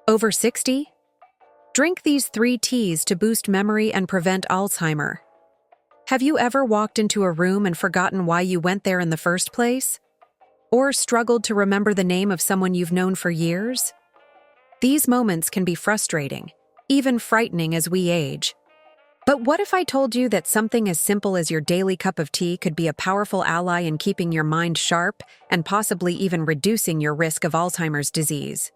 Over 60? Drink these 3 teas to boost memory and prevent Alzheimer. Have you ever walked into a room and forgotten why you went there in the first place? Or struggled to remember the name of someone you've known for years? These moments can be frustrating, even frightening as we age. But what if I told you that something as simple as your daily cup of tea could be a powerful ally in keeping your mind sharp and possibly even reducing your risk of Alzheimer's disease?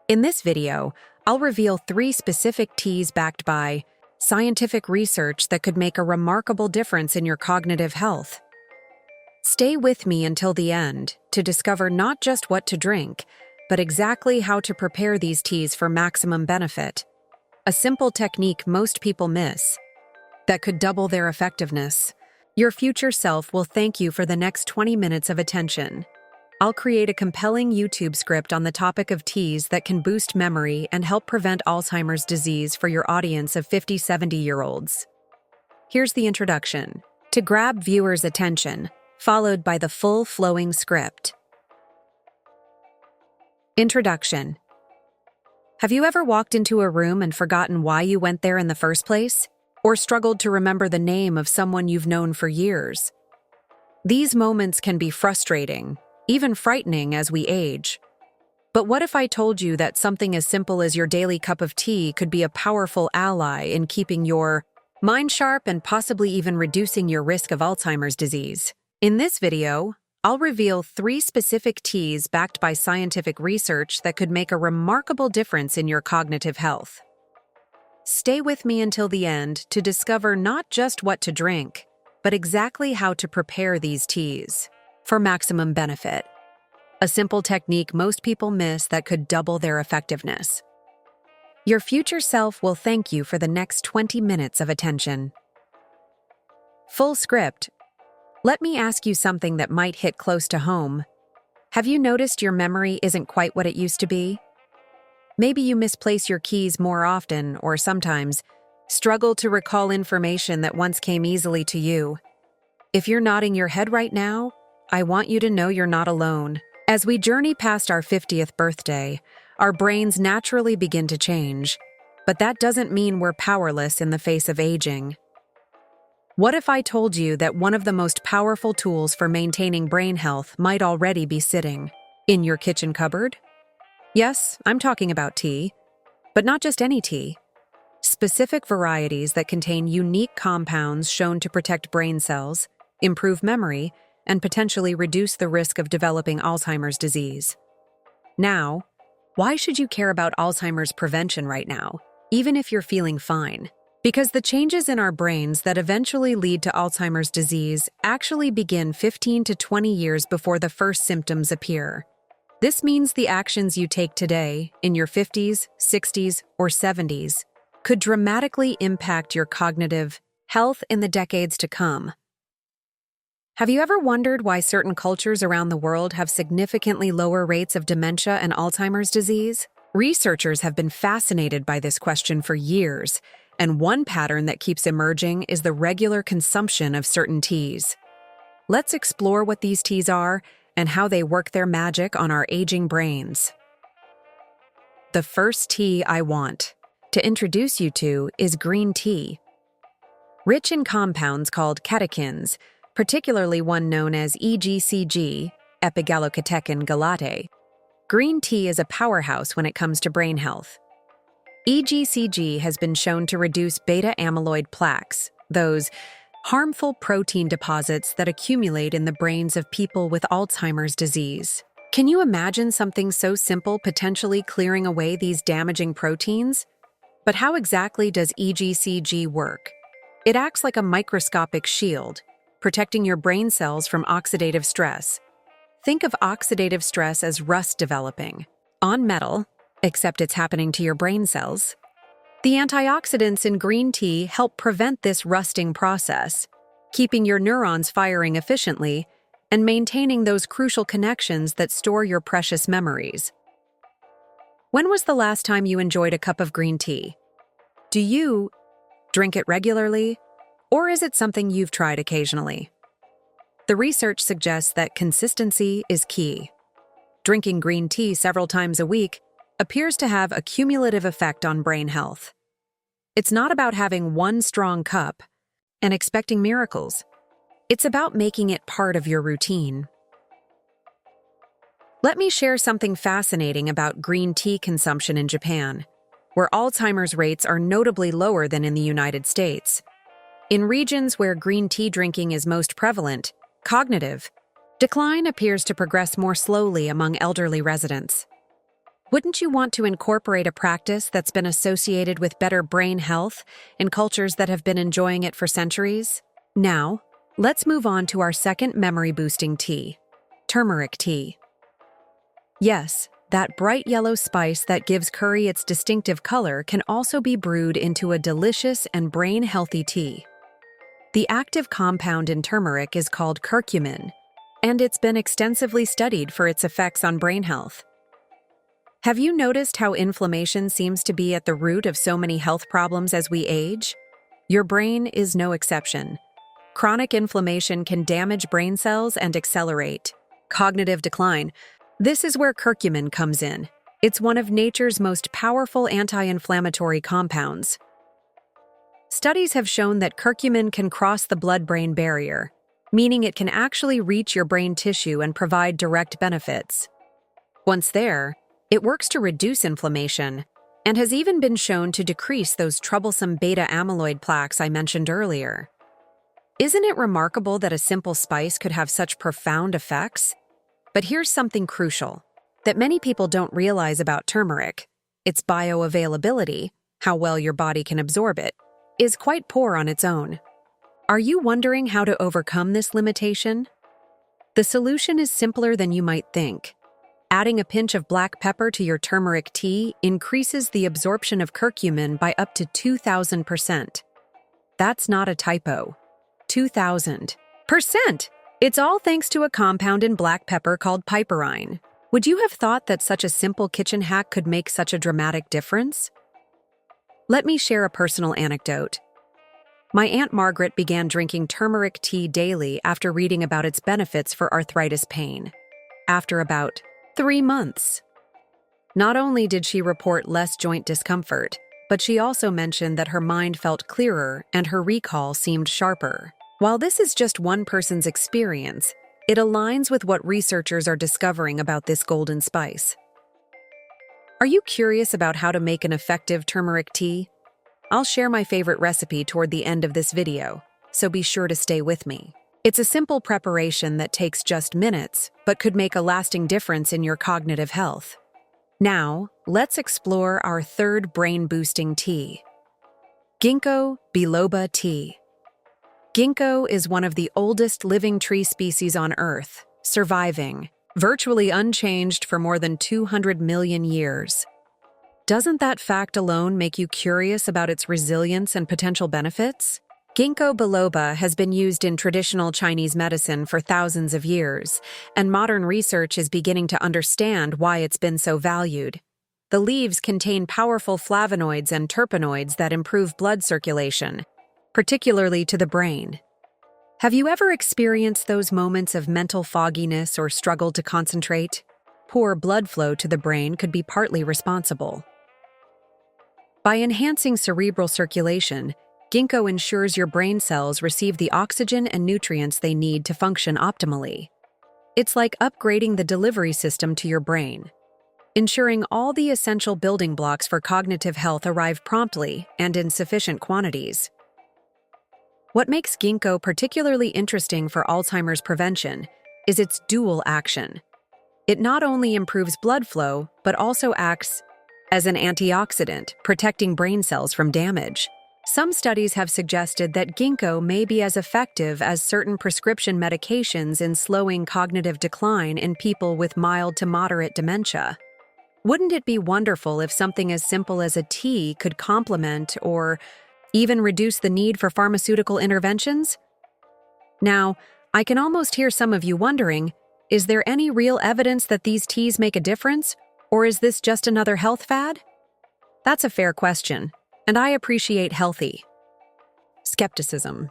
In this video, I'll reveal 3 specific teas backed by scientific research that could make a remarkable difference in your cognitive health. Stay with me until the end to discover not just what to drink, but exactly how to prepare these teas for maximum benefit. A simple technique most people miss that could double their effectiveness. Your future self will thank you for the next 20 minutes of attention. I'll create a compelling YouTube script on the topic of teas that can boost memory and help prevent Alzheimer's disease for your audience of 50-70-year-olds. Here's the introduction, to grab viewers' attention, followed by the full flowing script. Introduction. Have you ever walked into a room and forgotten why you went there in the first place? Or struggled to remember the name of someone you've known for years? These moments can be frustrating, even frightening as we age. But what if I told you that something as simple as your daily cup of tea could be a powerful ally in keeping your mind sharp and possibly even reducing your risk of Alzheimer's disease? In this video, I'll reveal 3 specific teas backed by scientific research that could make a remarkable difference in your cognitive health. Stay with me until the end to discover not just what to drink, but exactly how to prepare these teas for maximum benefit. A simple technique most people miss that could double their effectiveness. Your future self will thank you for the next 20 minutes of attention. Full script. Let me ask you something that might hit close to home. Have you noticed your memory isn't quite what it used to be? Maybe you misplace your keys more often, or sometimes struggle to recall information that once came easily to you. If you're nodding your head right now, I want you to know you're not alone. As we journey past our 50th birthday, our brains naturally begin to change, but that doesn't mean we're powerless in the face of aging. What if I told you that one of the most powerful tools for maintaining brain health might already be sitting in your kitchen cupboard? Yes, I'm talking about tea, but not just any tea. Specific varieties that contain unique compounds shown to protect brain cells, improve memory, and potentially reduce the risk of developing Alzheimer's disease. Now, why should you care about Alzheimer's prevention right now, even if you're feeling fine? Because the changes in our brains that eventually lead to Alzheimer's disease actually begin 15 to 20 years before the first symptoms appear. This means the actions you take today, in your 50s, 60s, or 70s, could dramatically impact your cognitive health in the decades to come. Have you ever wondered why certain cultures around the world have significantly lower rates of dementia and Alzheimer's disease? Researchers have been fascinated by this question for years, and one pattern that keeps emerging is the regular consumption of certain teas. Let's explore what these teas are and how they work their magic on our aging brains. The first tea I want to introduce you to is green tea. Rich in compounds called catechins, particularly one known as EGCG, epigallocatechin galate, green tea is a powerhouse when it comes to brain health. EGCG has been shown to reduce beta-amyloid plaques, those harmful protein deposits that accumulate in the brains of people with Alzheimer's disease. Can you imagine something so simple potentially clearing away these damaging proteins? But how exactly does EGCG work? It acts like a microscopic shield, protecting your brain cells from oxidative stress. Think of oxidative stress as rust developing on metal, except it's happening to your brain cells. The antioxidants in green tea help prevent this rusting process, keeping your neurons firing efficiently and maintaining those crucial connections that store your precious memories. When was the last time you enjoyed a cup of green tea? Do you drink it regularly, or is it something you've tried occasionally? The research suggests that consistency is key. Drinking green tea several times a week appears to have a cumulative effect on brain health. It's not about having one strong cup and expecting miracles. It's about making it part of your routine. Let me share something fascinating about green tea consumption in Japan, where Alzheimer's rates are notably lower than in the United States. In regions where green tea drinking is most prevalent, cognitive decline appears to progress more slowly among elderly residents. Wouldn't you want to incorporate a practice that's been associated with better brain health in cultures that have been enjoying it for centuries? Now, let's move on to our second memory-boosting tea, turmeric tea. Yes, that bright yellow spice that gives curry its distinctive color can also be brewed into a delicious and brain-healthy tea. The active compound in turmeric is called curcumin, and it's been extensively studied for its effects on brain health. Have you noticed how inflammation seems to be at the root of so many health problems as we age? Your brain is no exception. Chronic inflammation can damage brain cells and accelerate cognitive decline. This is where curcumin comes in. It's one of nature's most powerful anti-inflammatory compounds. Studies have shown that curcumin can cross the blood-brain barrier, meaning it can actually reach your brain tissue and provide direct benefits. Once there, it works to reduce inflammation and has even been shown to decrease those troublesome beta-amyloid plaques I mentioned earlier. Isn't it remarkable that a simple spice could have such profound effects? But here's something crucial that many people don't realize about turmeric. Its bioavailability, how well your body can absorb it, is quite poor on its own. Are you wondering how to overcome this limitation? The solution is simpler than you might think. Adding a pinch of black pepper to your turmeric tea increases the absorption of curcumin by up to 2,000%. That's not a typo. 2,000%! It's all thanks to a compound in black pepper called piperine. Would you have thought that such a simple kitchen hack could make such a dramatic difference? Let me share a personal anecdote. My Aunt Margaret began drinking turmeric tea daily after reading about its benefits for arthritis pain. After about 3 months. Not only did she report less joint discomfort, but she also mentioned that her mind felt clearer and her recall seemed sharper. While this is just one person's experience, it aligns with what researchers are discovering about this golden spice. Are you curious about how to make an effective turmeric tea? I'll share my favorite recipe toward the end of this video, so be sure to stay with me. It's a simple preparation that takes just minutes, but could make a lasting difference in your cognitive health. Now, let's explore our third brain-boosting tea. Ginkgo biloba tea. Ginkgo is one of the oldest living tree species on Earth, surviving, virtually unchanged for more than 200 million years. Doesn't that fact alone make you curious about its resilience and potential benefits? Ginkgo biloba has been used in traditional Chinese medicine for thousands of years, and modern research is beginning to understand why it's been so valued. The leaves contain powerful flavonoids and terpenoids that improve blood circulation, particularly to the brain. Have you ever experienced those moments of mental fogginess or struggled to concentrate? Poor blood flow to the brain could be partly responsible. By enhancing cerebral circulation, Ginkgo ensures your brain cells receive the oxygen and nutrients they need to function optimally. It's like upgrading the delivery system to your brain, ensuring all the essential building blocks for cognitive health arrive promptly and in sufficient quantities. What makes ginkgo particularly interesting for Alzheimer's prevention is its dual action. It not only improves blood flow, but also acts as an antioxidant, protecting brain cells from damage. Some studies have suggested that ginkgo may be as effective as certain prescription medications in slowing cognitive decline in people with mild to moderate dementia. Wouldn't it be wonderful if something as simple as a tea could complement or even reduce the need for pharmaceutical interventions? Now, I can almost hear some of you wondering, is there any real evidence that these teas make a difference, or is this just another health fad? That's a fair question, and I appreciate healthy skepticism.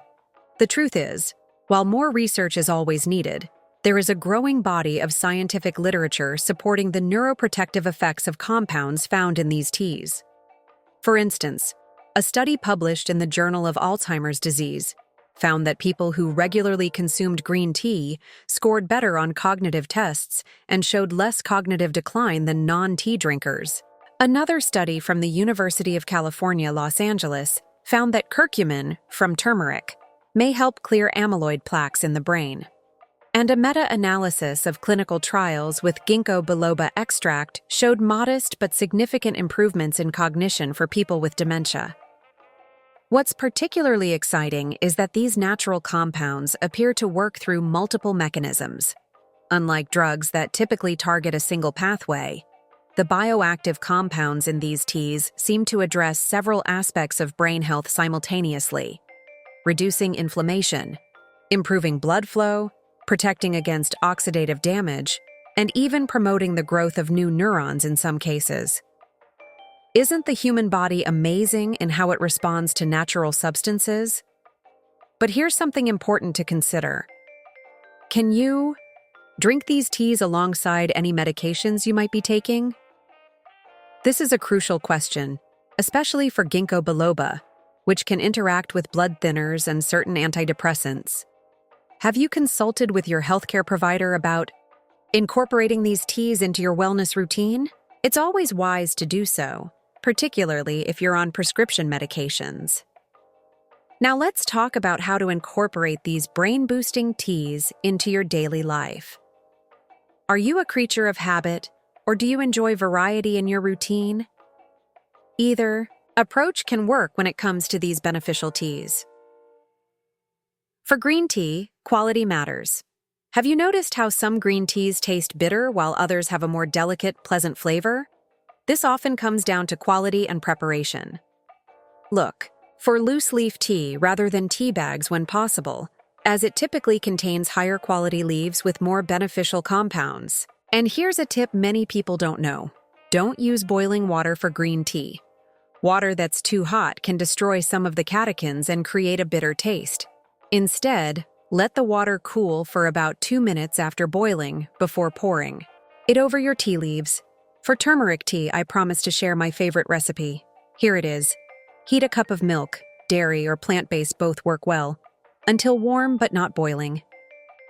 The truth is, while more research is always needed, There is a growing body of scientific literature supporting the neuroprotective effects of compounds found in these teas. For instance, a study published in the Journal of Alzheimer's Disease found that people who regularly consumed green tea scored better on cognitive tests and showed less cognitive decline than non-tea drinkers. Another study from the University of California, Los Angeles, found that curcumin from turmeric may help clear amyloid plaques in the brain. And a meta-analysis of clinical trials with ginkgo biloba extract showed modest but significant improvements in cognition for people with dementia. What's particularly exciting is that these natural compounds appear to work through multiple mechanisms. Unlike drugs that typically target a single pathway, the bioactive compounds in these teas seem to address several aspects of brain health simultaneously: reducing inflammation, improving blood flow, protecting against oxidative damage, and even promoting the growth of new neurons in some cases. Isn't the human body amazing in how it responds to natural substances? But here's something important to consider. Can you drink these teas alongside any medications you might be taking? This is a crucial question, especially for ginkgo biloba, which can interact with blood thinners and certain antidepressants. Have you consulted with your healthcare provider about incorporating these teas into your wellness routine? It's always wise to do so, particularly if you're on prescription medications. Now let's talk about how to incorporate these brain-boosting teas into your daily life. Are you a creature of habit, or do you enjoy variety in your routine? Either approach can work when it comes to these beneficial teas. For green tea, quality matters. Have you noticed how some green teas taste bitter while others have a more delicate, pleasant flavor? This often comes down to quality and preparation. Look for loose-leaf tea rather than tea bags when possible, as it typically contains higher quality leaves with more beneficial compounds. And here's a tip many people don't know. Don't use boiling water for green tea. Water that's too hot can destroy some of the catechins and create a bitter taste. Instead, let the water cool for about 2 minutes after boiling before pouring it over your tea leaves. For turmeric tea, I promise to share my favorite recipe. Here it is. Heat a cup of milk, dairy or plant-based both work well, until warm but not boiling.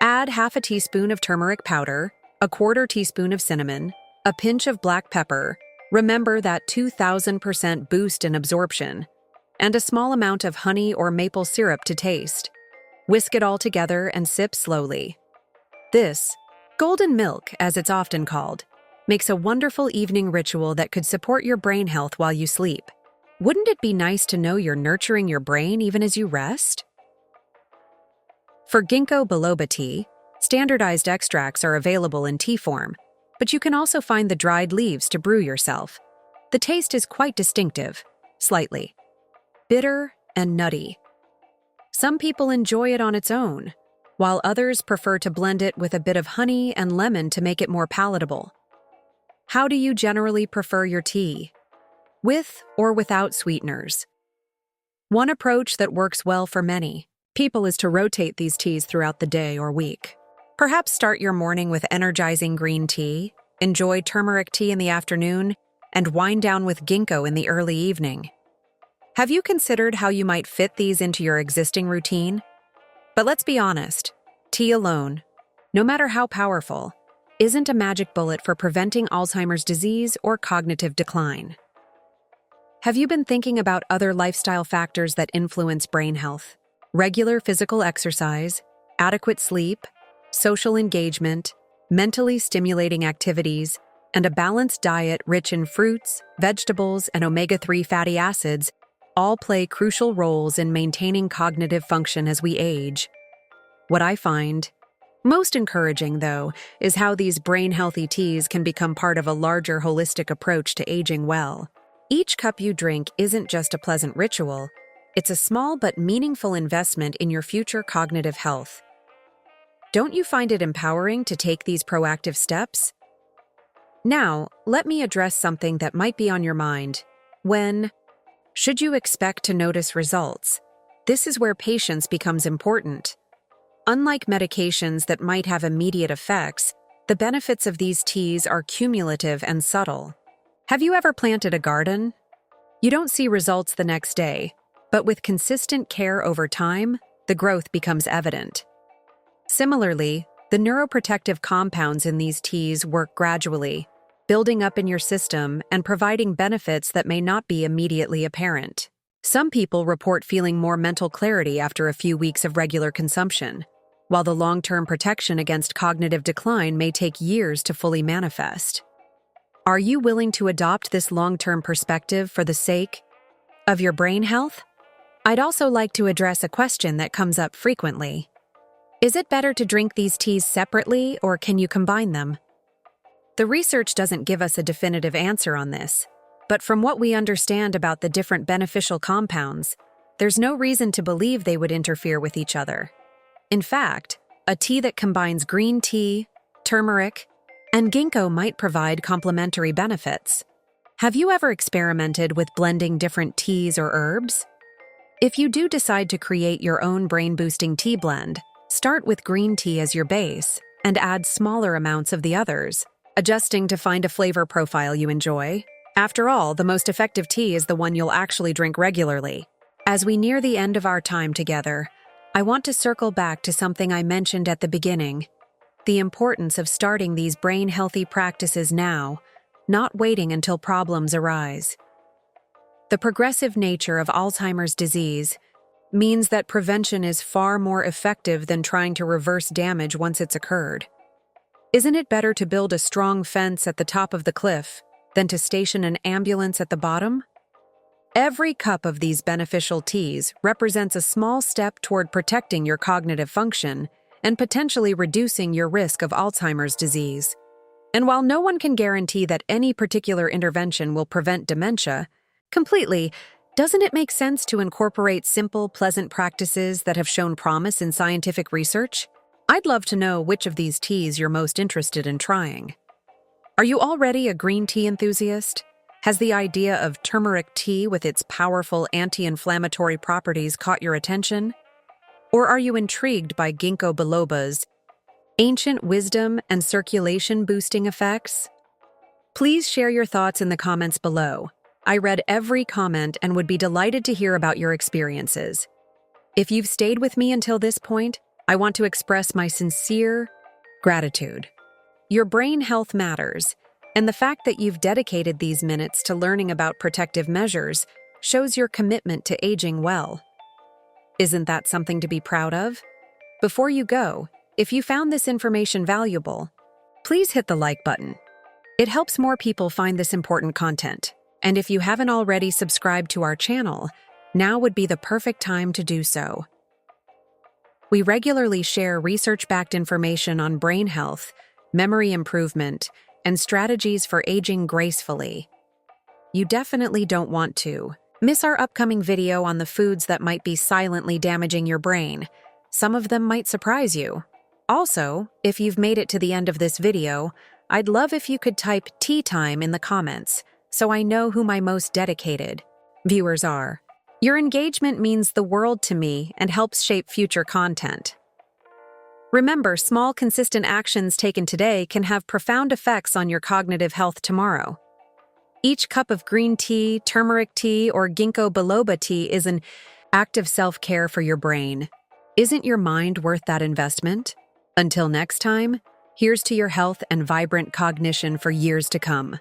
Add half a teaspoon of turmeric powder, a quarter teaspoon of cinnamon, a pinch of black pepper, remember that 2000% boost in absorption, and a small amount of honey or maple syrup to taste. Whisk it all together and sip slowly. This, golden milk as it's often called, makes a wonderful evening ritual that could support your brain health while you sleep. Wouldn't it be nice to know you're nurturing your brain even as you rest? For ginkgo biloba tea, standardized extracts are available in tea form, but you can also find the dried leaves to brew yourself. The taste is quite distinctive, slightly bitter and nutty. Some people enjoy it on its own, while others prefer to blend it with a bit of honey and lemon to make it more palatable. How do you generally prefer your tea? With or without sweeteners? One approach that works well for many people is to rotate these teas throughout the day or week. Perhaps start your morning with energizing green tea, enjoy turmeric tea in the afternoon, and wind down with ginkgo in the early evening. Have you considered how you might fit these into your existing routine? But let's be honest, tea alone, no matter how powerful, isn't a magic bullet for preventing Alzheimer's disease or cognitive decline. Have you been thinking about other lifestyle factors that influence brain health? Regular physical exercise, adequate sleep, social engagement, mentally stimulating activities, and a balanced diet rich in fruits, vegetables, and omega-3 fatty acids all play crucial roles in maintaining cognitive function as we age. What I find most encouraging, though, is how these brain-healthy teas can become part of a larger holistic approach to aging well. Each cup you drink isn't just a pleasant ritual, it's a small but meaningful investment in your future cognitive health. Don't you find it empowering to take these proactive steps? Now, let me address something that might be on your mind. When should you expect to notice results? This is where patience becomes important. Unlike medications that might have immediate effects, the benefits of these teas are cumulative and subtle. Have you ever planted a garden? You don't see results the next day, but with consistent care over time, the growth becomes evident. Similarly, the neuroprotective compounds in these teas work gradually, building up in your system and providing benefits that may not be immediately apparent. Some people report feeling more mental clarity after a few weeks of regular consumption, while the long-term protection against cognitive decline may take years to fully manifest. Are you willing to adopt this long-term perspective for the sake of your brain health? I'd also like to address a question that comes up frequently. Is it better to drink these teas separately, or can you combine them? The research doesn't give us a definitive answer on this, but from what we understand about the different beneficial compounds, there's no reason to believe they would interfere with each other. In fact, a tea that combines green tea, turmeric, and ginkgo might provide complementary benefits. Have you ever experimented with blending different teas or herbs? If you do decide to create your own brain-boosting tea blend, start with green tea as your base and add smaller amounts of the others, adjusting to find a flavor profile you enjoy. After all, the most effective tea is the one you'll actually drink regularly. As we near the end of our time together, I want to circle back to something I mentioned at the beginning: the importance of starting these brain-healthy practices now, not waiting until problems arise. The progressive nature of Alzheimer's disease means that prevention is far more effective than trying to reverse damage once it's occurred. Isn't it better to build a strong fence at the top of the cliff than to station an ambulance at the bottom? Every cup of these beneficial teas represents a small step toward protecting your cognitive function and potentially reducing your risk of Alzheimer's disease. And while no one can guarantee that any particular intervention will prevent dementia completely, doesn't it make sense to incorporate simple, pleasant practices that have shown promise in scientific research? I'd love to know which of these teas you're most interested in trying. Are you already a green tea enthusiast? Has the idea of turmeric tea with its powerful anti-inflammatory properties caught your attention? Or are you intrigued by ginkgo biloba's ancient wisdom and circulation-boosting effects? Please share your thoughts in the comments below. I read every comment and would be delighted to hear about your experiences. If you've stayed with me until this point, I want to express my sincere gratitude. Your brain health matters, and the fact that you've dedicated these minutes to learning about protective measures shows your commitment to aging well. Isn't that something to be proud of? Before you go, if you found this information valuable, please hit the like button. It helps more people find this important content. And if you haven't already subscribed to our channel, now would be the perfect time to do so. We regularly share research-backed information on brain health, memory improvement, and strategies for aging gracefully. You definitely don't want to miss our upcoming video on the foods that might be silently damaging your brain. Some of them might surprise you. Also, if you've made it to the end of this video, I'd love if you could type tea time in the comments so I know who my most dedicated viewers are. Your engagement means the world to me and helps shape future content. Remember, small, consistent actions taken today can have profound effects on your cognitive health tomorrow. Each cup of green tea, turmeric tea, or ginkgo biloba tea is an act of self-care for your brain. Isn't your mind worth that investment? Until next time, here's to your health and vibrant cognition for years to come.